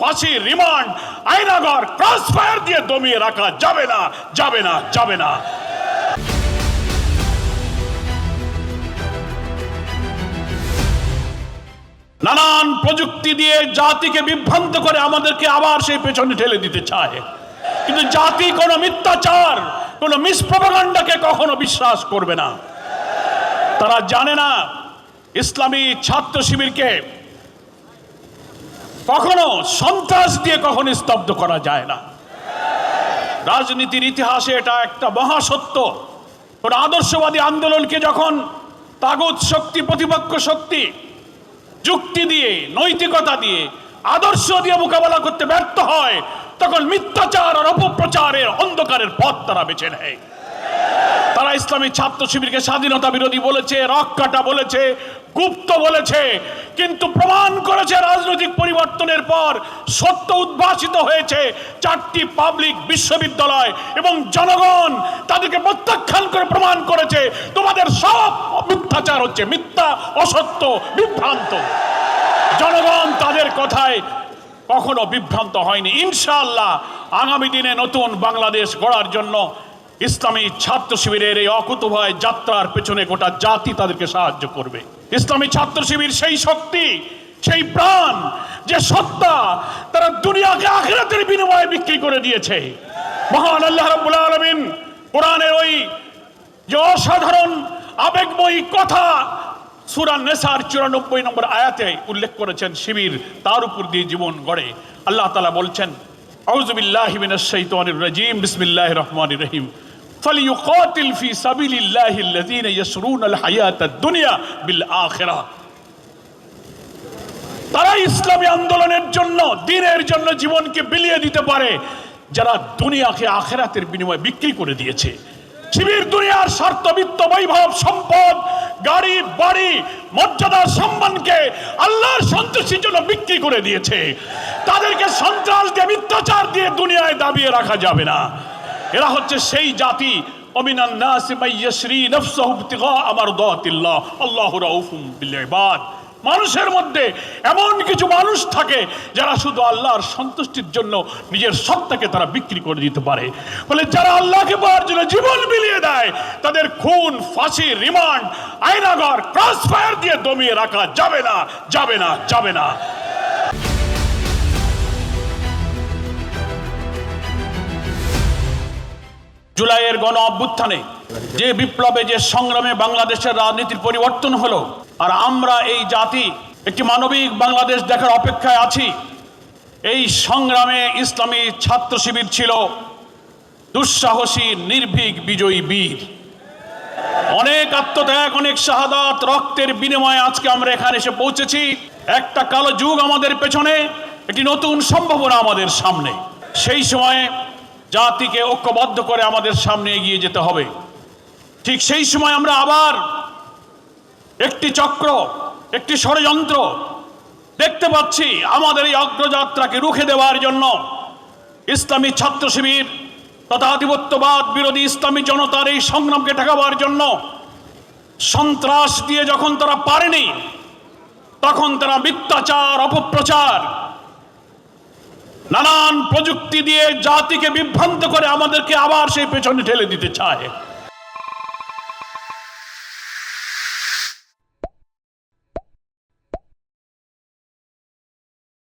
ফাঁসি, remand, Aynaghor, cross fire দিয়ে দমিয়ে রাখা যাবে না, যাবে না, যাবে না। নানান প্রযুক্তি দিয়ে জাতিকে বিভ্রান্ত করে আমাদেরকে আবার সেই পেছনে ঠেলে দিতে চায়, কিন্তু জাতি কোনো মিথ্যাচার, কোনো মিসপ্রপাগান্ডাকে কখনো বিশ্বাস করবে না। তারা জানে না ইসলামী ছাত্র শিবিরকে কখনো সন্ত্রাস দিয়ে কখনো স্তব্ধ করা যায় না। রাজনীতির ইতিহাসে এটা একটা মহাসত্য। কোন আদর্শবাদী আন্দোলনকে যখন তাগুত শক্তি, প্রতিপক্ষ শক্তি যুক্তি দিয়ে, নৈতিকতা দিয়ে, আদর্শ দিয়ে মোকাবেলা করতে ব্যর্থ হয়, তখন মিথ্যাচার আর অপপ্রচারের অন্ধকারের পথ তারা বেছে নেয়। তারা ইসলামী ছাত্র শিবিরকে স্বাধীনতা বিরোধী বলেছে, রক কাটা বলেছে, গুপ্ত বলেছে, কিন্তু প্রমাণ করেছে রাজনৈতিক পরিবর্তনের পর সত্য উদ্ভাসিত হয়েছে। 4টি পাবলিক বিশ্ববিদ্যালয় এবং জনগণ তাদেরকে প্রত্যাখ্যান করে প্রমাণ করেছে তোমাদের সব মিথ্যাচার হচ্ছে, মিথ্যা, অসত্য, বিভ্রান্ত। জনগণ তাদের কথায় কখনো বিভ্রান্ত হয়নি। ইনশাআল্লাহ আগামী দিনে নতুন বাংলাদেশ গড়ার জন্য ইসলামী ছাত্র শিবিরের এই অকুতোভয় যাত্রার পেছনে গোটা জাতি তাদেরকে সাহায্য করবে। ইসলামী ছাত্র শিবির সেই শক্তি, সেই প্রাণ, যে সত্তা তারা দুনিয়াকে আখিরাতের বিনিময়ে বিক্রি করে দিয়েছে। মহান আল্লাহ রাব্বুল আলামিন কোরআনের ওই যে অসাধারণ আবেগময়ী কথা সূরা নেসার 94 নম্বর আয়াতে উল্লেখ করেছেন, শিবির তার উপর দিয়ে জীবন গড়ে। আল্লাহ তাআলা বলছেন, আউযু বিল্লাহি মিনাশ শাইতানির রাজীম, বিসমিল্লাহির রহমানির রহিম, ফালিয়ুকাতিল ফি সাবিলিল্লাহি আল্লাযীনা ইয়াশরুনাল হায়াতাদ দুনিয়া বিল আখিরাহ। তারা ইসলামী আন্দোলনের জন্য, দ্বীনের জন্য জীবনকে বিলিয়ে দিতে পারে যারা দুনিয়াকে আখিরাতের বিনিময়ে বিক্রি করে দিয়েছে। শিবির দুনিয়ার স্বার্থ, বিত্ত, বৈভব, সম্পদ, গাড়ি, বাড়ি, মর্যাদা, সম্মানকে আল্লাহর সন্তুষ্টির জন্য বিক্রি করে দিয়েছে। তাদেরকে সন্ত্রাস দিয়ে, মিথ্যাচার দিয়ে দুনিয়ায় দাবিয়ে রাখা যাবে না। এরা হচ্ছে সেই জাতি, ওমিনান নাসি মাইয়াশরি নাফসাহু ইবতিগা মারদাতিল্লাহ আল্লাহু রাউফুম বিল ইবাদ। মানুষের মধ্যে এমন কিছু মানুষ থাকে যারা শুধু আল্লাহর সন্তুষ্টির জন্য নিজের সত্তাকে তারা বিক্রি করে দিতে পারে। বলে যারা আল্লাহকে পাওয়ার জন্য জীবন বিলিয়ে দেয়, তাদের খুন, ফাঁসি, রিমান্ড, আয়নাঘর, ক্রস ফায়ার দিয়ে দমিয়ে রাখা যাবে না, যাবে না, যাবে না। জুলাইয়ের গণ অভ্যুত্থানে যে বিপ্লবে, যে সংগ্রামে বাংলাদেশের রাজনীতির পরিবর্তন হলো, আর আমরা এই জাতি একটি মানবিক বাংলাদেশ দেখার অপেক্ষায় আছি। এই সংগ্রামে ইসলামী ছাত্র শিবির ছিল দুঃসাহসী, নির্ভীক, বিজয়ী বীর। অনেক আত্মত্যাগ, অনেক শাহাদাত, রক্তের বিনিময়ে আজকে আমরা এখানে এসে পৌঁছেছি। একটা কালো যুগ আমাদের পেছনে, একটি নতুন সম্ভাবনা আমাদের সামনে। সেই সময়ে জাতিকে ঐক্যবদ্ধ করে আমাদের সামনে এগিয়ে যেতে হবে। ঠিক সেই সময় আমরা আবার একটি চক্র, একটি ষড়যন্ত্র দেখতে পাচ্ছি। আমাদের এই অগ্রযাত্রাকে রুখে দেওয়ার জন্য ইসলামী ছাত্র শিবির তথা আধিপত্যবাদ বিরোধী ইসলামী জনতার এই সংগ্রামকে ঠেকাবার জন্য সন্ত্রাস দিয়ে যখন তারা পারেনি, তখন তারা মিথ্যাচার, অপপ্রচার, নানান প্রযুক্তি দিয়ে জাতিকে বিভ্রান্ত করে আমাদেরকে আবার সেই পেছনে ঠেলে দিতে চায়।